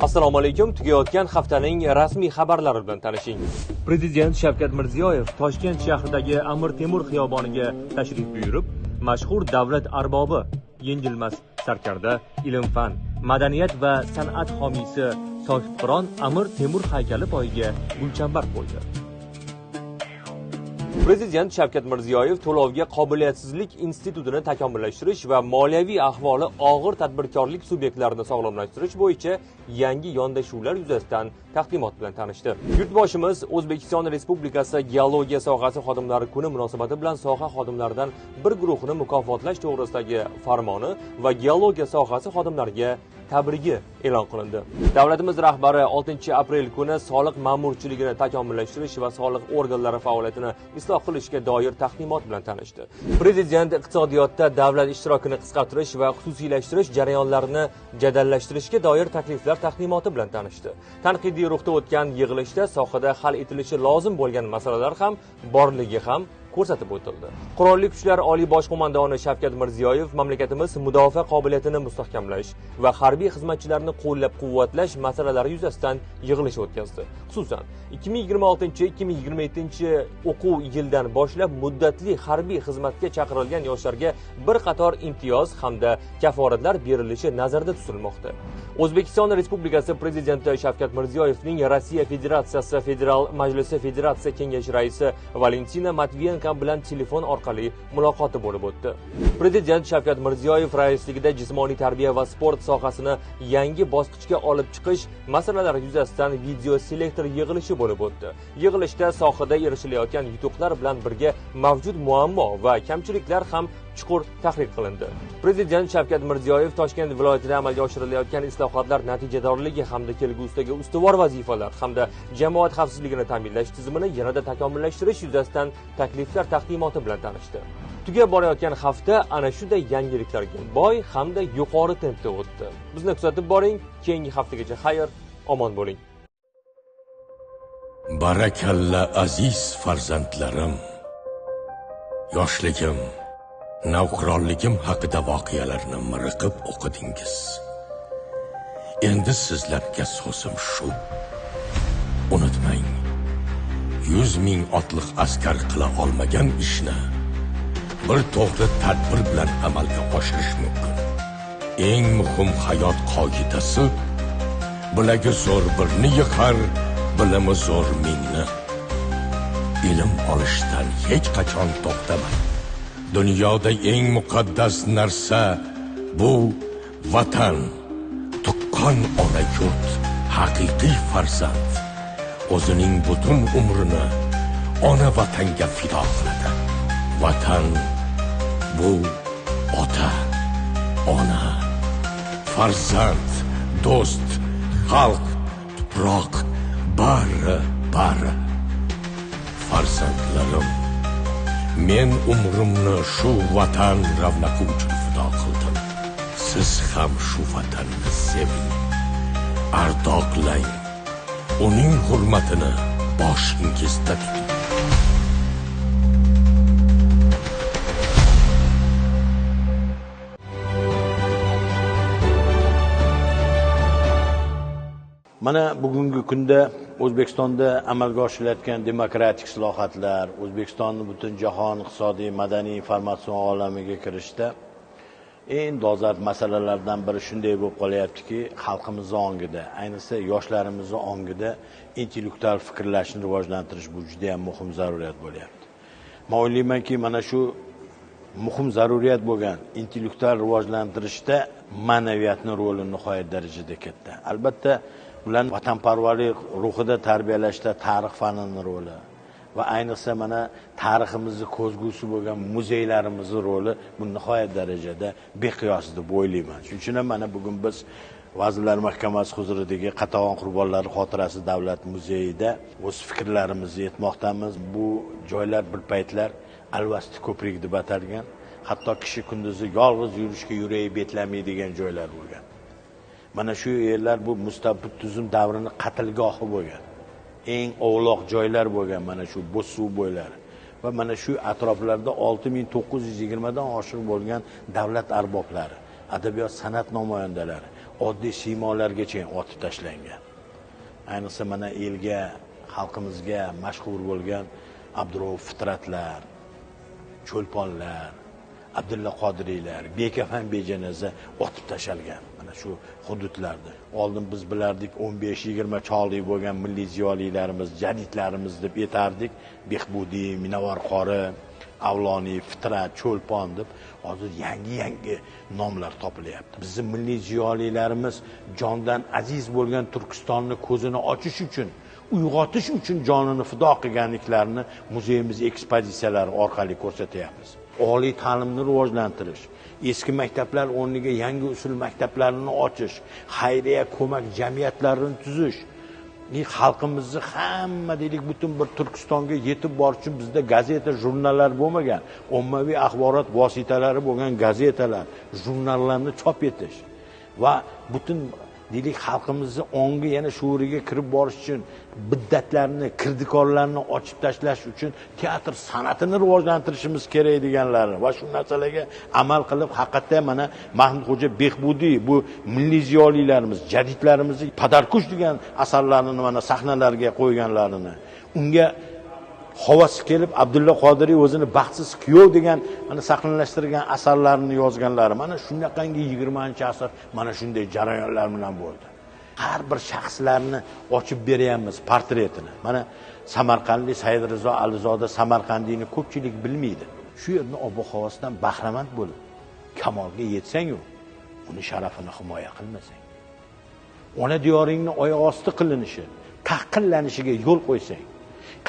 Assalomu alaykum. Tugayotgan haftaning rasmiy xabarlari bilan tanishing. Prezident Shavkat Mirziyoyev Toshkent shahridagi Amir Temur xiyoboniga tashrif buyurib, mashhur davlat arbobi, yengilmas sarkarda, ilm-fan, madaniyat va san'at homiysi sohibqiron Amir Temur haykali poyiga gulchambar qo'ydi. Prezident Shavkat Mirziyoyev to'lovga qobiliyatsizlik institutini takomillashtirish va moliyaviy ahvoli og'ir tadbirkorlik subyektlarini sog'lomlashtirish bo'yicha yangi yondashuvlar yuzasidan taqdimot bilan tanishdi. Yurtboshimiz O'zbekiston Respublikasi geologiya sohasi xodimlari kuni munosabati bilan soha xodimlaridan bir guruhini mukofotlash to'g'risidagi farmoni va geologiya sohasi xodimlariga tabrigi e'lon qilindi. Davlatimiz rahbari 6-aprel kuni soliq ma'murchiligini takomillashtirish va soliq organlari faoliyatini isloh qilishga doir taqdimot bilan tanishdi. Prezident iqtisodiyotda davlat ishtirokini qisqartirish va xususiylashtirish jarayonlarini jadallashtirishga doir takliflar taqdimoti bilan tanishdi. Tanqidiy ruhda o'tgan yig'ilishda sohada hal etilishi lozim bo'lgan masalalar ham borligi ham ko'rsatib o'tildi. Qurolli kuchlar oliy bosh qo'mondoni Shavkat Mirziyoyev mamlakatimiz mudofaa qobiliyatini mustahkamlash va harbiy xizmatchilarni qo'llab-quvvatlash masalalari yuzasidan yig'ilish o'tkazdi. Xususan, 2026-2027 o'quv yildan boshlab muddatli harbiy xizmatga chaqirilgan yoshlarga bir qator imtiyoz hamda kaforatlar berilishi nazarda tutilmoqda. O'zbekiston Respublikasi Prezidenti Shavkat Mirziyoyevning Rossiya Federatsiyasi Federal Majlisi Federatsiya Kengashi raisi Valentina Matviyenko bilan telefon orqali muloqoti bo'lib o'tdi. Prezident Shavkat Mirziyoyev raisligida jismoniy tarbiya va sport sohasini yangi bosqichga olib chiqish masalalari yuzasidan video selektor yig'ilishi bo'lib o'tdi. Yig'ilishda sohada erishilayotgan yutuqlar bilan birga mavjud muammo va kamchiliklar ham chuqur tahlil qilindi. Prezident Shavkat Mirziyoyev Toshkent viloyatida amalga oshirilayotgan islohotlar natijadorligi hamda kelgusidagi ustuvor vazifalar hamda jamoat xavfsizligini ta'minlash tizimini yanada takomillashtirish yuzasidan takliflar taqdimoti bilan tanishdi. Tugab borayotgan hafta ana shunday yangiliklarga boy hamda yuqori tempda o'tdi. Bizni kuzatib boring. Keyingi haftagacha xayr, omon bo'ling. Barakalla aziz farzandlarim. Yoshligim, navqironligim haqida voqealarni miriqib o'qidingiz. Endi sizlarga so'zim shu. Unutmang, 100 ming otliq askar qila olmagan ishni bir to'g'ri tadbir bilan amalga oshirish mumkin. Eng muhim hayot qoidasi bilagi zo'r birni yiqar, bilimi zo'r mingni. Ilm olishdan hech qachon to'xtamang. Dunyoda eng muqaddas narsa bu vatan, tuqqan ona yurt, haqiqiy farzand o'zining butun umrini ona vatanga fido qiladi. Vatan bu ota, ona, farzand, do'st, xalq, tuproq, bari. Farzandlarim, men umrimni shu vatan ravnaqi uchun fido qildim. Siz ham shu vatanni seving, ardoqlang, uning hurmatini boshingizda tuting. Mana bugungi kunda O'zbekistonda amalga oshirilayotgan demokratik islohotlar, O'zbekistonni butun jahon iqtisodiy, madaniy, informatsion olamiga kirishda eng dolzarb masalalardan biri shunday bo'lib qolyaptiki, xalqimizning ongida, ayniqsa yoshlarimizni ongida intellektual fikrlashni rivojlantirish bu juda ham muhim zaruriyat bo'lyapti. Men o'ylaymanki, mana shu muhim zaruriyat bo'lgan intellektual rivojlantirishda ma'naviyatning roli nihoyat darajada katta. Albatta, ularni vatanparvarlik ruhida tarbiyalashda tarix fanining roli va ayniqsa mana tariximizni ko'zgusi bo'lgan muzeylarimizning roli bu nihoyat darajada beqiyos deb o'ylayman. Shuning uchun ham mana bugun biz Vazirlar Mahkamasi huzuridagi Qatag'on qurbonlari xotirasi davlat muzeyida o'z fikrlarimizni aytmoqdamiz. Bu joylar bir paytlar alvasti ko'prik deb atalgan, hatto kishi kunduzi yolg'iz yurishga yuragi betlamaydigan joylar bo'lgan. Mana shu yerlar bu mustabid tuzum davrini qatlgohi bo'lgan. Eng ovloq joylar bo'lgan mana shu Bo'zsuv bo'ylari. Va mana shu atroflarda 6920 dan oshiq bo'lgan davlat arboblari, adabiyot san'at namoyandalari, oddiy siymolargacha otib tashlangan. Ayniqsa mana elga, xalqimizga mashhur bo'lgan Abdurauf Fitratlar, Cho'lponlar, Abdulla Qodiriylar, Bekafam Bejanaza otib tashalgan. Mana shu hududlarda. Oldin biz bilardik 15-20 chog'lik bo'lgan milliy ziyolilarimiz, jadidlarimiz deb aytardik. Behbudiy, Minavvar qori, Avloniy, Fitrat, Cho'lpon deb hozir yangi nomlar topilyapti. Bizning milliy ziyolilarimiz jondan aziz bo'lgan Turkistonni ko'zini ochish uchun, uyg'otish uchun jonini fido qilganliklarini muzeyimiz ekspozitsiyalari orqali ko'rsatyapmiz. Oliy ta'limni rivojlantirish, eski maktablar o'rniga yangi usul maktablarini ochish, xayriya ko'mak jamiyatlarini tuzish, xalqimizni hamma deylik butun bir Turkistonga yetib borish uchun bizda gazeta, jurnallar bo'lmagan, ommaviy axborot vositalari bo'lgan gazetalar, jurnallarni chop etish va butun deylik xalqimizni ongi yana shuuriga kirib borish uchun biddatlarni, kirdikorlarni ochib tashlash uchun teatr san'atini rivojlantirishimiz kerak deganlarni va shu narsalarga amal qilib haqiqatda mana Mahmudxo'ja Behbudiy bu milliy ziyolilarimiz, jadidlarimizni Padarkush degan asarlarini mana sahnalarga qo'yganlarini, unga havasi kelib Abdulla Qodiriy o'zini baxtsiz kuyov degan mana sahnalashtirgan asarlarini yozganlari. Mana shunaqangi 20-asr mana shunday jarayonlar bilan bo'ldi. Har bir shaxslarni ochib beryapmiz portretini. Mana Samarqandlik Saidrizo Alizoda Samarqandiyni ko'pchilik bilmaydi. Shu yerning ob-havosidan bahramand bo'lib, kamolga yetsang-ku, uni sharafini himoya qilmasang, ona diyoringni oyoq osti qilinishi, tahqirlanishiga yo'l qo'ysang,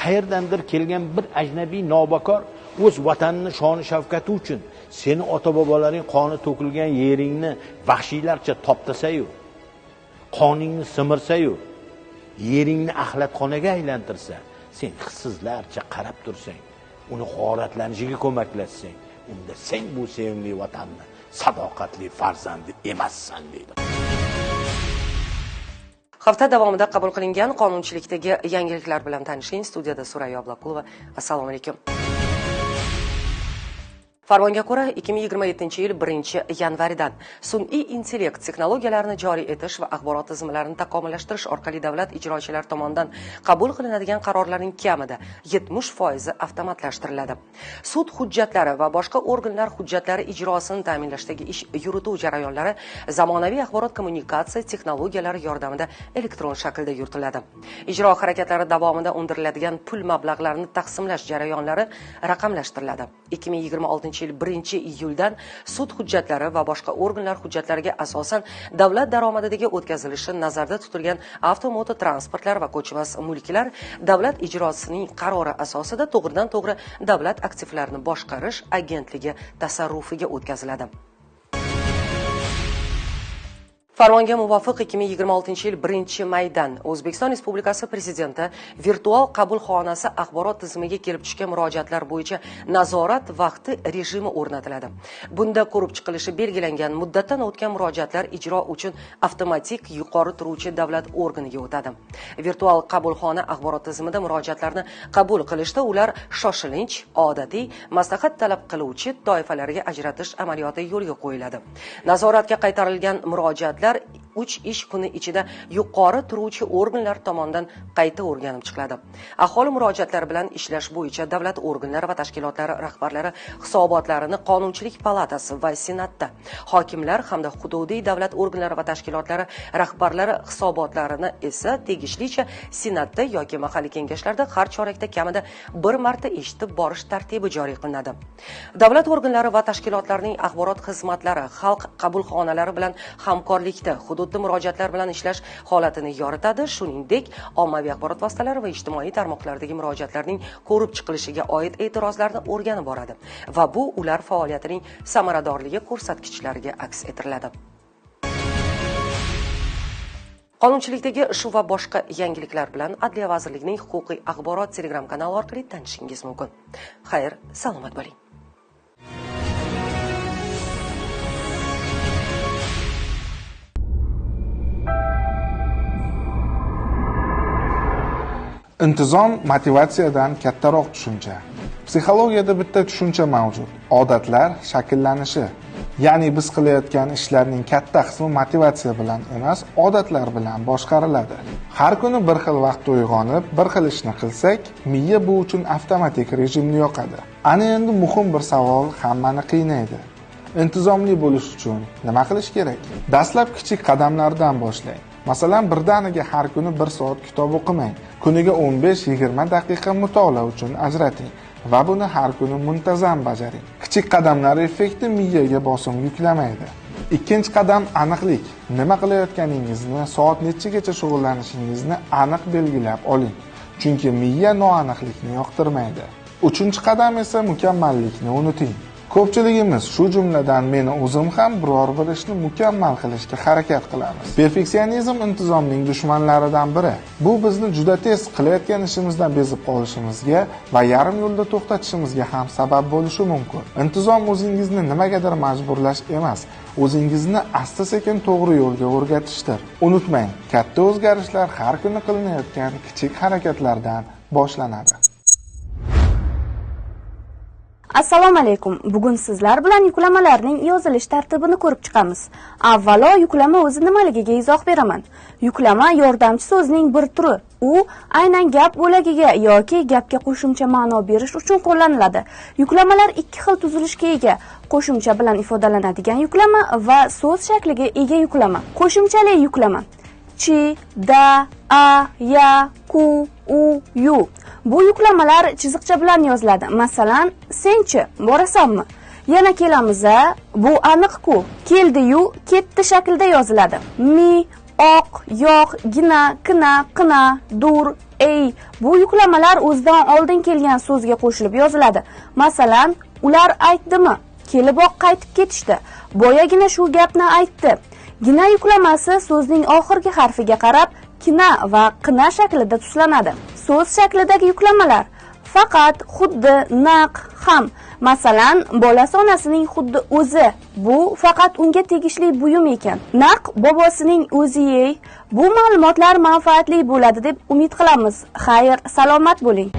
qayerdandir kelgan bir ajnabiy nobakor o'z vatanini shoni shavkati uchun seni ota-bobolaring qoni to'kilgan yeringni vahshiylarcha toptasayu, qoningni simirsayu, yeringni axlatxonaga aylantirsa, sen hissizlarcha qarab tursang, uni g'oratlanishiga ko'maklashsang, unda sen bu sevimli vatanni sadoqatli farzandi emassan deydi. Hafta davomida qabul qilingan qonunchilikdagi yangiliklar bilan tanishing. Studiyada Surayyo Abloqulova. Assalomu alaykum. Farmonga ko'ra 2027-yil 1-yanvaridan sun'iy intellekt texnologiyalarini joriy etish va axborot tizimlarini takomillashtirish orqali davlat ijrochilari tomonidan qabul qilinadigan qarorlarning kamida 70% avtomatlashtiriladi. Sud hujjatlari va boshqa organlar hujjatlari ijrosini ta'minlashdagi ish yurituv jarayonlari zamonaviy axborot kommunikatsiya texnologiyalari yordamida elektron shaklda yuritiladi. Ijro harakatlari davomida undiriladigan pul mablag'larini taqsimlash jarayonlari raqamlashtiriladi. 2026 yil 1-iyuldan sud hujjatlari va boshqa organlar hujjatlariga asosan davlat daromadidagi o'tkazilishi nazarda tutilgan avtomoto transportlar va ko'chmas mulklar davlat ijrosining qarori asosida to'g'ridan-to'g'ri davlat aktivlarini boshqarish agentligi tasarrufiga o'tkaziladi. Farmonga muvofiq 2026-yil 1-maydan O'zbekiston Respublikasi Prezidenti virtual qabulxonasi axborot tizimiga kelib tushgan murojaatlar bo'yicha nazorat vaqti rejimi o'rnatiladi. Bunda ko'rib chiqilishi belgilangan muddatdan o'tgan murojaatlar ijro uchun avtomatik yuqori turuvchi davlat organiga o'tadi. Virtual qabulxona axborot tizimida murojaatlarni qabul qilishda ular shoshilinch, odatiy, maslahat talab qiluvchi toifalarga ajratish amaliyoti yo'lga qo'yiladi. Nazoratga qaytarilgan murojaatlar 3 ish kuni ichida yuqori turuvchi organlar tomonidan qayta o'rganib chiqiladi. Aholi murojaatlari bilan ishlash bo'yicha davlat organlari va tashkilotlari rahbarlari hisobotlarini Qonunchilik palatasi va Senatda, hokimlar hamda hududiy davlat organlari va tashkilotlari rahbarlari hisobotlarini esa tegishlicha Senatda yoki mahalliy kengashlarda har chorakda kamida bir marta eshitib borish tartibi joriy qilinadi. Davlat organlari va tashkilotlarining axborot xizmatlari xalq qabulxonalari bilan hamkorlikda hududda murojaatlar bilan ishlash holatini yoritadi. Shuningdek, ommaviy axborot vositalari va ijtimoiy tarmoqlardagi murojaatlarning ko'rib chiqilishiga oid e'tirozlarni o'rganib boradi va bu ular faoliyatining samaradorligi ko'rsatkichlariga aks ettiriladi. Qonunchilikdagi shu va boshqa yangiliklar bilan Adliya vazirligining huquqiy axborot Telegram kanali orqali tanishishingiz mumkin. Xayr, salomat bo'ling. Intizom motivatsiyadan kattaroq tushuncha. Psixologiyada bitta tushuncha mavjud: odatlar shakllanishi. Ya'ni biz qilayotgan ishlarning katta qismi motivatsiya bilan emas, odatlar bilan boshqariladi. Har kuni bir xil vaqtda uyg'onib, bir xil ishni qilsak, miya bu uchun avtomatik rejimni yoqadi. Ana endi muhim bir savol hammani qiynaydi. Intizomli bo'lish uchun nima qilish kerak? Dastlab kichik qadamlardan boshlang. Masalan, birdaniga har kuni 1 soat kitob o'qimang. Kuniga 15-20 daqiqa mutolaa uchun ajrating va buni har kuni muntazam bajaring. Kichik qadamlar effekti miyaga bosim yuklamaydi. Ikkinchi qadam aniqlik. Nima qilayotganingizni, soat nechagacha shug'ullanishingizni aniq belgilab oling. Chunki miya noaniqlikni yoqtirmaydi. Uchinchi qadam esa mukammallikni unuting. Ko'pchiligimiz, shu jumladan meni o'zim ham biror bir ishni mukammal qilishga harakat qilamiz. Perfeksionizm intizomning dushmanlaridan biri. Bu bizni juda tez qilayotgan ishimizdan bezib qolishimizga va yarim yo'lda to'xtatishimizga ham sabab bo'lishi mumkin. Intizom o'zingizni nimagadir majburlash emas, o'zingizni asta-sekin to'g'ri yo'lga o'rgatishdir. Unutmang, katta o'zgarishlar har kuni qilinayotgan kichik harakatlardan boshlanadi. Assalomu alaykum. Bugun sizlar bilan yuklamalarning yozilish tartibini ko'rib chiqamiz. Avvalo yuklama o'zi nimaligiga izoh beraman. Yuklama yordamchi so'zning bir turi. U aynan gap bo'lagiga yoki gapga qo'shimcha ma'no berish uchun qo'llaniladi. Yuklamalar ikki xil tuzilishga ega: qo'shimcha bilan ifodalanadigan yuklama va so'z shakliga ega yuklama. Qo'shimchali yuklama: chi, da, a, ya, ku, u, yu. Bu yuklamalar chiziqcha bilan yoziladi. Masalan, senchi borasanmi? Yana kelamiz bu aniq-ku. Keldi-yu, ketdi shaklida yoziladi. Mi, oq, yoq, gina, kina, qina, dur, ey. Bu yuklamalar o'zidan oldin kelgan so'zga qo'shilib yoziladi. Masalan, ular aytdimi? Keliboq qaytib ketishdi. Boyagina shu gapni aytdi. Gina yuklamasi so'zning oxirgi harfiga qarab kina va qina shaklida tuslanadi. So'z shaklidagi yuklamalar faqat, xuddi, naq, ham. Masalan, bolasi onasining xuddi o'zi. Bu faqat unga tegishli buyum ekan. Naq bobosining o'zi-ey. Bu ma'lumotlar manfaatli bo'ladi deb umid qilamiz. Xayr, salomat bo'ling.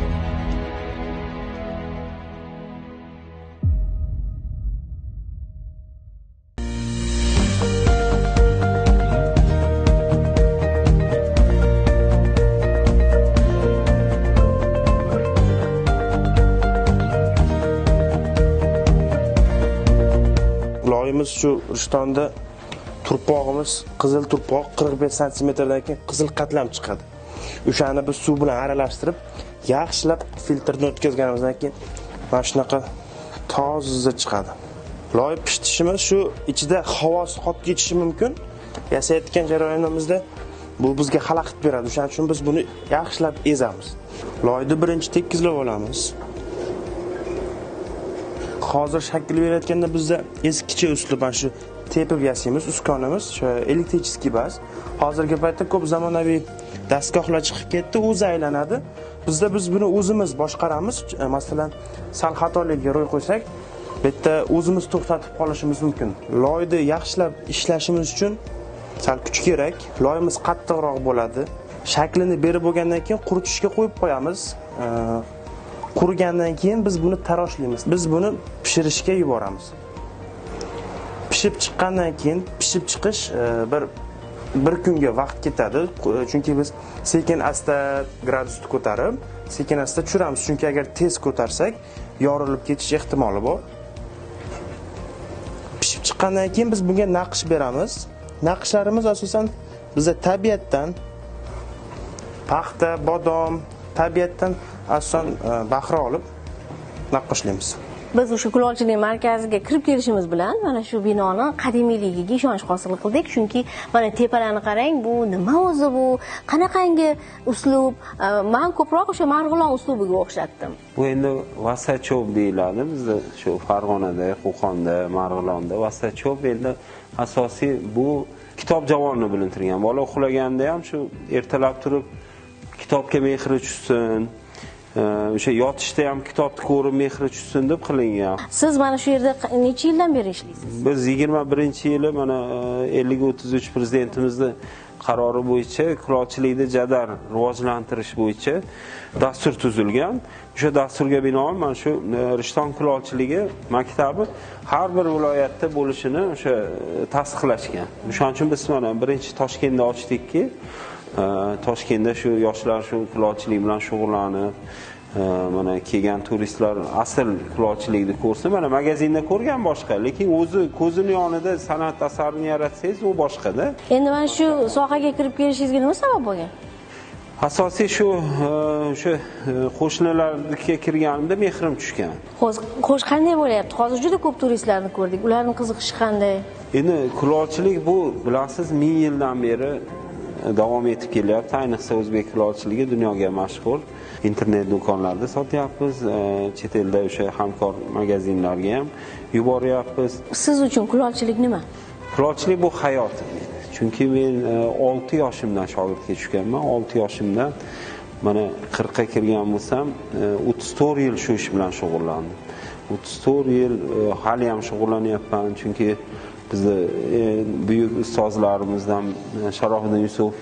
Loyimiz shu Rishtonda turpog'imiz qizil turpoq 45 santimetrdan keyin qizil qatlam chiqadi. O'shani biz suv bilan aralashtirib, yaxshilab filtrdan o'tkazganimizdan keyin mana shunaqa toza chiqadi. Loy pishitishimiz shu ichida havosi qolib ketishi mumkin. Yasayotgan jarayonimizda bu bizga xalaqit beradi. O'shaning uchun biz buni yaxshilab ezamiz. Loyni birinchi tekizlab olamiz. Hozir shakl berayotganda bizda eskicha uslub mana shu tepib yasaymiz, uskonimiz, shu elektrichеский bas. Hozirgi paytda ko'p zamonaviy dastgohlar chiqib ketdi, o'zi aylanadi. Biz buni o'zimiz boshqaramiz. Masalan, sal xatolikka ro'y qo'ysak, bu yerda o'zimiz to'xtatib qolishimiz mumkin. Loyni yaxshilab ishlashimiz uchun sal kuch kerak. Loyimiz qattiqroq bo'ladi. Shaklini berib bo'lgandan keyin quritishga qo'yib qo'yamiz. Qurigandan keyin biz buni taroshlaymiz. Biz buni pishirishga yuboramiz. Pishib chiqqandan keyin pishib chiqish bir kunga vaqt ketadi. Chunki biz sekin asta gradusni ko'tarib, sekin asta tushiramiz. Chunki agar tez ko'tarsak, yorilib ketish ehtimoli bor. Pishib chiqqandan keyin biz bunga naqsh beramiz. Naqshlarimiz asosan bizda tabiatdan paxta, bodom, tabiatdan asosan bahra olib naqqoshlaymiz. Biz o'sha kulolchilik markaziga kirib kelishimiz bilan mana shu binoni qadimiyligiga ishonch hosil qildik. Chunki mana tepalarni qarang, bu nima o'zi bu? Qanaqangi uslub? Men ko'proq o'sha Marg'ilon uslubiga o'xshatdim. Bu endi vasachov deyiladi bizda shu Farg'onada, Qo'qonda, Marg'ilonda vasachov endi asosiy bu kitob javonni bilintirgan. Bola uxlaganda ham shu ertalab turib kitobga mehri tushsin. O'sha yotishda ham kitobni ko'rib mehri tushsin deb qilingan. Siz mana shu yerda necha yildan beri ishlaysiz? Biz 21-yili mana 50-33 prezidentimizning qarori bo'yicha kulolchilikni jadal rivojlantirish bo'yicha dastur tuzilgan. O'sha dasturga binoan mana shu Rishton kulolchiligi maktabi har bir viloyatda bo'lishini o'sha tasdiqlashgan. O'shaning uchun biz mana birinchi Toshkentda ochdikki, Toshkentda shu yoshlar shu kulolchilik bilan shug'ullanib, mana kelgan turistlar asl kulolchilikni ko'rsa, mana magazinda ko'rgan boshqa, lekin o'zi ko'zini yonida san'at asarini yaratsangiz u boshqada. Endi mana shu sohaga kirib kelishingizga nima sabab bo'lgan? Asosiy shu qo'shnilarga kirganimda mehrim tushgan. Xo'sh, qanday bo'lyapti? Hozir juda ko'p turistlarni ko'rdik. Ularning qiziqishi qanday? Endi kulolchilik bu bilasiz 1000 yildan beri davom etib kelyapti. Ayniqsa o'zbek kulolchiligi dunyoga mashhur. Internet do'konlarda sotyapmiz, chet elda o'sha hamkor magazinlarga ham yuboryapmiz. Siz uchun kulolchilik nima? Kulolchilik bu hayot. Chunki men 6 yoshimdan shogirdga tushganman. 6 yoshimdan mana 40 ga kirgan bo'lsam, 34 yil shu ish bilan shug'ullandim. 34 yil hali ham shug'ullanyapman, chunki bizni buyuk ustozlarimizdan Sharofiddin Yusuf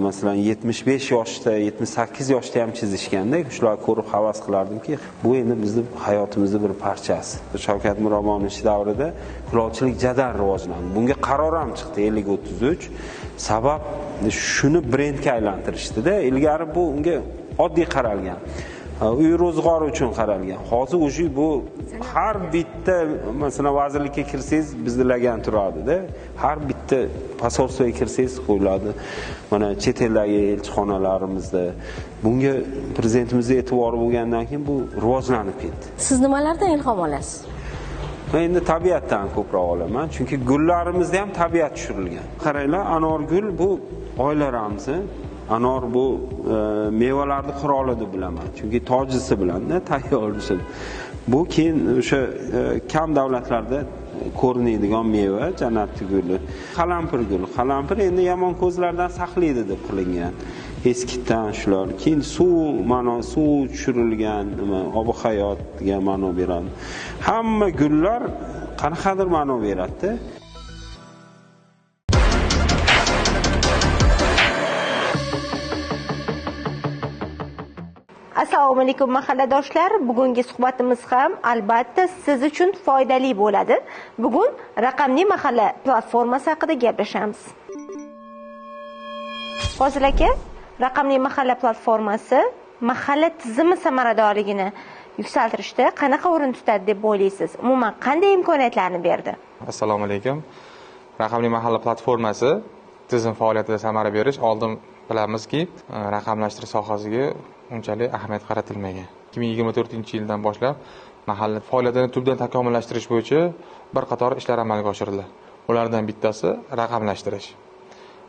masalan 75 yoshda, 78 yoshda ham chizishganda, shular ko'rib havas qilardimki, bu endi bizning hayotimizning bir parchasi. Shavkat Miromonovich davrida kulolchilik jadal rivojlandi. Bunga qaror ham chiqdi 50-33. Sabab shuni brendga aylantirishdi-da. Ilgari bu unga oddiy qaralgan. Uy ro'zg'ori uchun qaralgan. Hozir o'sha bu har bitta masalan vazirlikka kirsangiz bizni lagan turadi-da. Har bitta posolstoga kirsangiz qo'yiladi. Mana chet eldagi elchixonalarimizda bunga prezidentimizning e'tibori bo'lgandan keyin bu rivojlanib ketdi. Siz nimalardan ilhom olasiz? Men endi tabiatdan ko'proq olaman, chunki gullarimizda ham tabiat tushirilgan. Qaranglar, anorgul bu oila ramzi. Anor bu mevalarning qiroli deb bilaman. Chunki tojisi bilan-da tayyorlashib. Bu keyin o'sha kam davlatlarda ko'rinadigan meva, jannatli guli. Qalampir guli. Qalampir endi yomon ko'zlardan saqlaydi deb qilingan. Eskitdan shular. Keyin suv tushirilgan, obi hayot degan ma'no beradi. Hamma gullar qanaqadir ma'no beradi-da. Assalomu alaykum mahalladoshlar. Bugungi suhbatimiz ham albatta siz uchun foydali bo'ladi. Bugun raqamli mahalla platformasi haqida gaplashamiz. Fozil aka, raqamli mahalla platformasi mahalla tizimi samaradorligini yuksaltirishda qanaqa o'rin tutadi deb o'ylaysiz? Umuman qanday imkoniyatlarni berdi? Assalomu alaykum. Raqamli mahalla platformasi tizim faoliyatida samara berish, oldin bilamizki, raqamlashtirish sohasiga unchalik ahamiyat qaratilmagan. 2024-yildan boshlab mahalla faoliyatini tubdan takomillashtirish bo'yicha bir qator ishlar amalga oshirildi. Ulardan bittasi raqamlashtirish.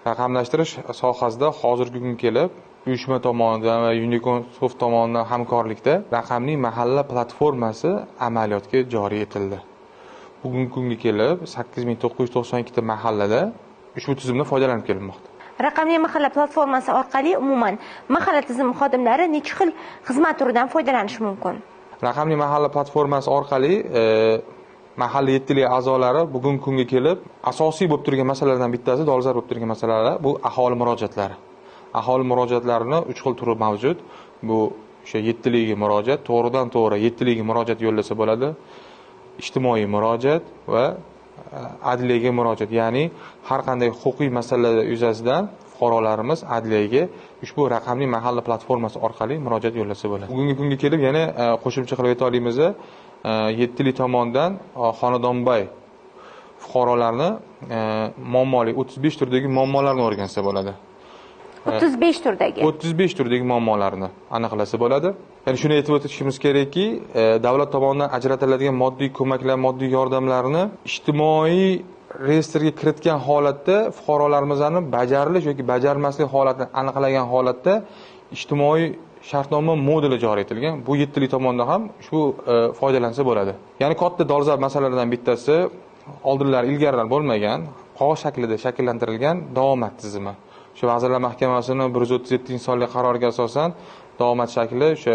Raqamlashtirish sohasida hozirgi kunga kelib uyushma tomonidan va Unicorn Soft tomonidan hamkorlikda raqamli mahalla platformasi amaliyotga joriy etildi. Bugungi kunga kelib 8992 ta mahallada ushbu tizimdan foydalanib kelinmoqda. Raqamli mahalla platformasi orqali umuman mahalla tizimi xodimlari necha xil xizmat turidan foydalanishi mumkin? Raqamli mahalla platformasi orqali mahalla yettili a'zolari bugungi kunga kelib asosiy bo'lib turgan masalalardan bittasi, dolzarb bo'lib turgan masalalar bu aholi murojaatlari. Aholi murojaatlarini 3 xil turi mavjud. Bu o'sha yettiliga murojaat, to'g'ridan to'g'ri yettiliga murojaat yo'llasa bo'ladi. Ijtimoiy murojaat va adliyaga murojaat, ya'ni har qanday huquqiy masalalar yuzasidan fuqarolarimiz adliyaga ushbu raqamli mahalla platformasi orqali murojaat yo'llasa bo'ladi. Bugungi kunga kelib yana qo'shimcha qilib ayta olamiz, yettili tomonidan xonadonbay fuqarolarni muammoli 35 turdagi muammolarni o'rgansa bo'ladi. 35 turdagi 35 turdagi muammolarni aniqlasa bo'ladi. Ya'ni shuni aytib o'tishimiz kerakki, davlat tomonidan ajratiladigan moddiy ko'maklar, moddiy yordamlarni ijtimoiy reyestrga kiritgan holatda fuqarolarimizni bajarilish yoki bajarmaslik holatini aniqlagan holatda ijtimoiy shartnoma modeli joriy etilgan. Bu yettili tomonidan ham shu foydalansa bo'ladi. Ya'ni katta dolzarb masalalardan bittasi oldinlari ilgarilar bo'lmagan, qog'oz shaklida shakllantirilgan davomat tizimi. Shu Vazirlar Mahkamasining 137-sonli qaroriga asosan davomat shakli o'sha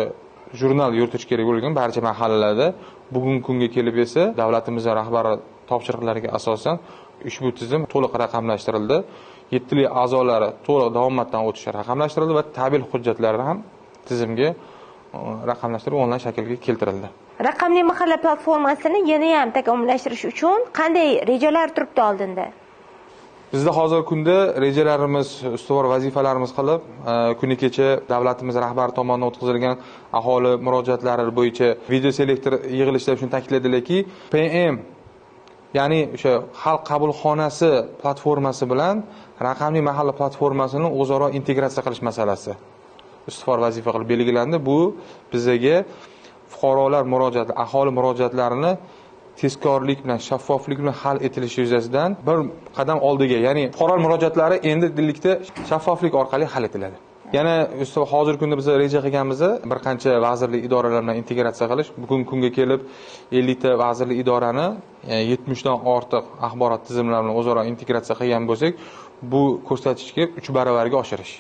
jurnal yuritish kerak bo'lgan barcha mahallalarda bugungi kunga kelib esa davlatimizning rahbari topshiriqlariga asosan ushbu tizim to'liq raqamlashtirildi. Yettili a'zolari to'liq davomatdan o'tishi raqamlashtirildi va tabil hujjatlari ham tizimga raqamlashtirib onlayn shaklga keltirildi. Raqamli mahalla platformasini yana ham takomillashtirish uchun qanday rejalar turibdi oldinda? Bizda hozirgi kunda rejalarimiz, ustuvor vazifalarimiz qilib, kuni kecha davlatimiz rahbari tomonidan o'tkazilgan aholi murojaatlari bo'yicha video selektor yig'ilishida shuni ta'kidladilarki, PM ya'ni o'sha xalq qabulxonasi platformasi bilan raqamli mahalla platformasini o'zaro integratsiya qilish masalasi ustuvor vazifa qilib belgilandi. Bu bizga fuqarolar murojaati, aholi murojaatlarini tezkorlik bilan, shaffoflik bilan hal etilishi yuzasidan bir qadam oldiga, ya'ni fuqarolar murojaatlari endi dillikda shaffoflik orqali hal etiladi. Yana hozirgi kunda biz reja qilganmiz bir qancha vazirlik idoralar bilan integratsiya qilish. Bugungi kunga kelib 50 ta vazirlik idorani 70 dan ortiq axborot tizimlari bilan o'zaro integratsiya qilgan bo'lsak, bu ko'rsatkichni 3 baravarga oshirish.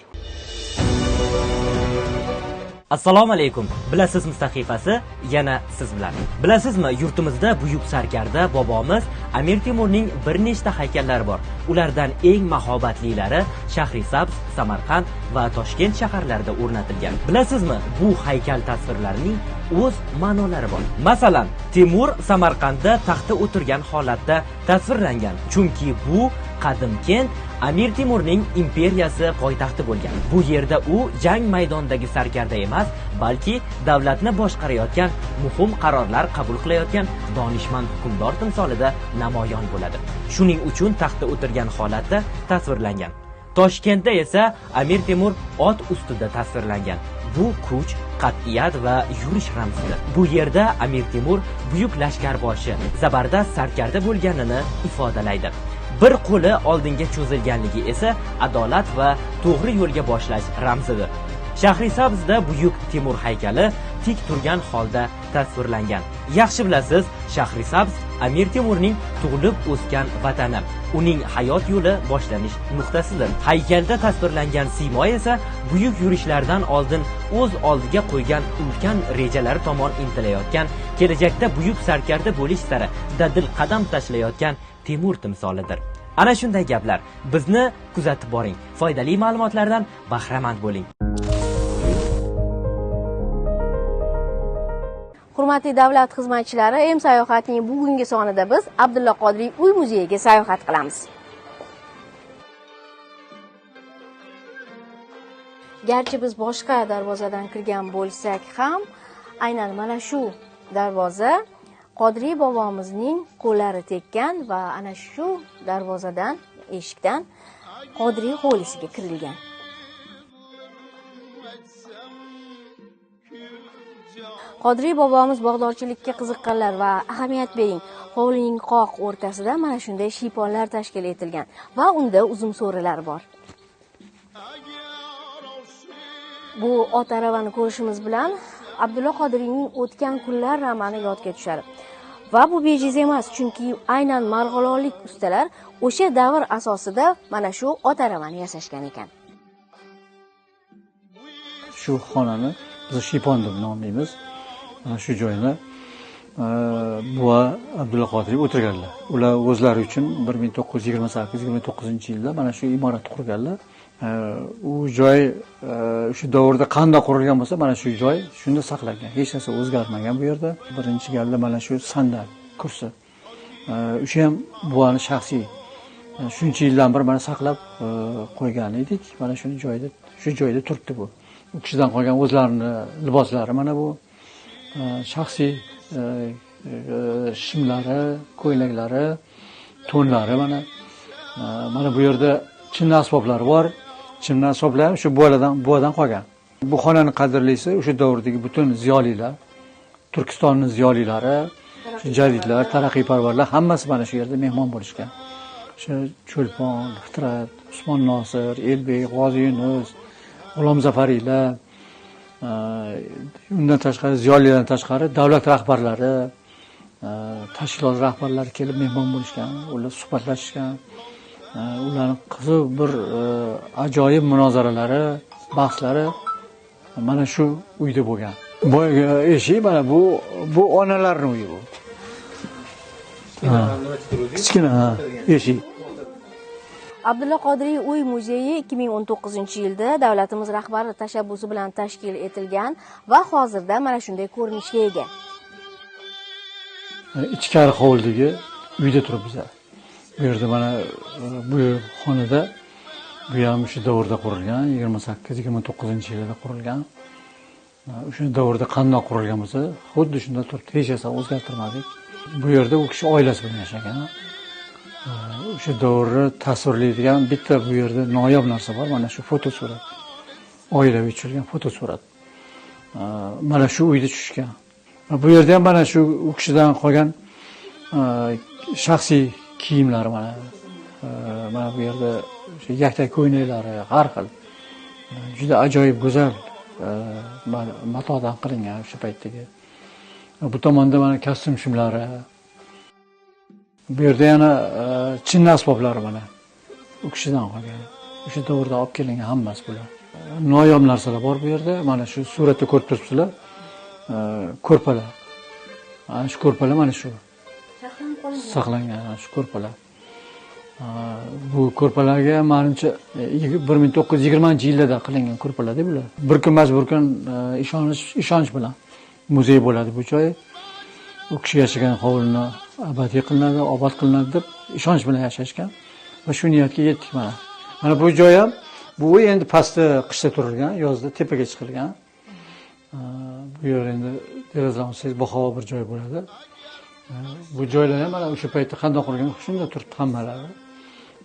Assalomu alaykum. Bilasizmi sahifasi yana siz bilan. Bilasizmi, yurtimizda buyuk sarkarda bobomiz Amir Temurning bir nechta haykallari bor. Ulardan eng mahobatlilari Shahrisabz, Samarqand va Toshkent shaharlarida o'rnatilgan. Bilasizmi, bu haykal tasvirlarining o'z ma'nolari bor. Masalan, Temur Samarqandda taxtda o'tirgan holatda tasvirlangan. Chunki bu qadim kent Amir Temurning imperiyasi poytaxti bo'lgan. Bu yerda u jang maydonidagi sarkarda emas, balki davlatni boshqarayotgan, muhim qarorlar qabul qilayotgan donishmand hukmdor timsolida namoyon bo'ladi. Shuning uchun taxtda o'tirgan holatda tasvirlangan. Toshkentda esa Amir Temur ot ustida tasvirlangan. Bu kuch, qat'iyat va yurish ramzidir. Bu yerda Amir Temur buyuk lashkarboshi, zabardast sarkarda bo'lganini ifodalaydi. Bir qo'li oldinga cho'zilganligi esa adolat va to'g'ri yo'lga boshlash ramzidir. Shahrisabzda buyuk Temur haykali tik turgan holda tasvirlangan. Yaxshi bilasiz, Shahrisabz Amir Temurning tug'ilib o'sgan vatani, uning hayot yo'li boshlanish nuqtasidir. Haykalda tasvirlangan siymo esa buyuk yurishlardan oldin o'z oldiga qo'ygan ulkan rejalari tomon intilayotgan, kelajakda buyuk sarkarda bo'lish sari dadil qadam tashlayotgan Temur timsolidir. Ana shunday gaplar. Bizni kuzatib boring. Foydali ma'lumotlardan bahramand bo'ling. Hurmatli davlat xizmatchilari, M-sayohatning bugungi sonida biz Abdulla Qodiriy uy muzeyiga sayohat qilamiz. Garchi biz boshqa darvozadan kirgan bo'lsak ham, aynan mana shu darvoza Qodiriy bobomizning qo'llari tekkan va ana shu darvozadan, eshikdan Qodiriy hovlisiga kirilgan. Qodiriy bobomiz bog'dorchilikka qiziqqanlar va ahamiyat bering, hovlining qoq o'rtasida mana shunday shiyponlar tashkil etilgan va unda uzum so'rilar bor. Bu ot aravani ko'rishimiz bilan Abdulla Qodiriyning o'tgan kunlar romani yodga tushadi. Va bu bejiz emas, chunki aynan marg'ilonlik ustalar o'sha davr asosida mana shu ot aravani yasashgan ekan. Shu xonani biz shiypon deb nomlaymiz. Mana shu joyni buva Abdulla Qodiriy o'tirganlar. Ular o'zlari uchun 1928-29-yilda mana shu imoratni qurganlar. U joy shu davrda qanday qurilgan bo'lsa, mana shu joy shunda saqlangan. Hech narsa o'zgarmagan bu yerda. Birinchi galda mana shu sandal, kursi. O'sha ham buvani shaxsiy. Shuncha yildan beri mana saqlab qo'ygan edik. Mana shu joyda turibdi bu. U kishidan qolgan o'zlarini liboslari mana bu shaxsiy shimlari, ko'ylaklari, to'nlari mana bu yerda chinni asboblari bor. Chinni asboblar ham shu buvadan qolgan. Bu xonani qadrlisi o'sha davrdagi butun ziyolilar, Turkistonning ziyolilari, jadidlar, taraqqiyparvarlar hammasi mana shu yerda mehmon bo'lishgan. O'sha Cho'lpon, Xitrat, Usmon Nosir, Elbek, G'ozi Yunus, G'ulom Zafariylar, undan tashqari ziyolilardan tashqari davlat rahbarlari, tashkilot rahbarlari kelib mehmon bo'lishgan, ular suhbatlashishgan. Ularning qiziq bir ajoyib munozaralari, bahslari mana shu uyda bo'lgan. Bu eshik mana bu onalarning uyi bu. Kichkina eshik. Abdulla Qodiriy uy muzeyi 2019-yilda davlatimiz rahbari tashabbusi bilan tashkil etilgan va hozirda mana shunday ko'rinishga ega. Ichkari hovlidagi uyda turibmiz. Bu yerda mana bu xonada bu ham shu davrda qurilgan, 28-29-yilda qurilgan. O'sha davrda qandoq qurilgan bo'lsa, xuddi shunday turibdi, hech narsa o'zgartirmadik. Bu yerda u kishi oilasi bilan yashagan. O'sha davrni tasvirlaydigan bitta bu yerda noyob narsa bor, mana shu fotosurat. Oilaviy tushilgan fotosurat. Mana shu uyda tushgan. Bu yerda ham mana shu u kishidan qolgan shaxsiy kiyimlar mana. Mana bu yerda o'sha yaktak ko'ynaklari har xil. Juda ajoyib go'zal matodan qilingan o'sha paytdagi. Bu tomonda mana kostyum shimlari. Bu yerda yana chinni asboblari mana. U kishidan qolgan. O'sha davrda olib kelingan hammasi bular. Noyob narsalar bor bu yerda. Mana shu suratda ko'rib turibsizlar. Ko'rpalar. Mana shu ko'rpalar mana shu. Saqlangan shu ko'rpalar. Bu ko'rpalarga menimcha 1920-yillarda qilingan ko'rpalarda bular. Bir kunmas bir kun ishonch bilan muzey bo'ladi bu joy. U kishi yashagan hovlini abadiy qilinadi, obod qilinadi deb ishonch bilan yashashgan va shu niyatga yetdik mana. Mana bu joy ham bu endi pastda qishda turilgan, yozda tepaga chiqilgan. Bu yer endi derazadan siz baho bir joy bo'ladi. Bu joylar ham mana o'sha paytda qanday qurilgan, shunda turibdi hammalari.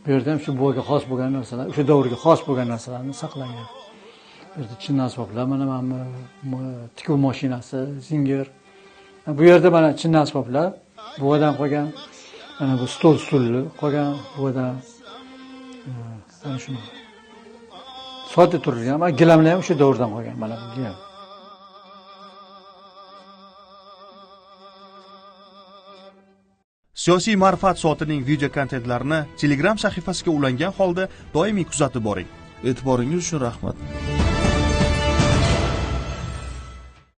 Bu yerda ham shu buvaga xos bo'lgan narsalar, o'sha davrga xos bo'lgan narsalarni saqlangan. Bu yerda chinni asboblar, mana tikuv mashinasi, zinger. Bu yerda mana chinni asboblar, buvadan qolgan, mana bu stulni qolgan, buvadan mana shuni. Sodda turilgan, mana gilamlar ham shu davrdan qolgan, mana bu gilam. Siyosiy ma'rifat soatining video kontentlarini Telegram sahifasiga ulangan holda doimiy kuzatib boring. E'tiboringiz uchun rahmat.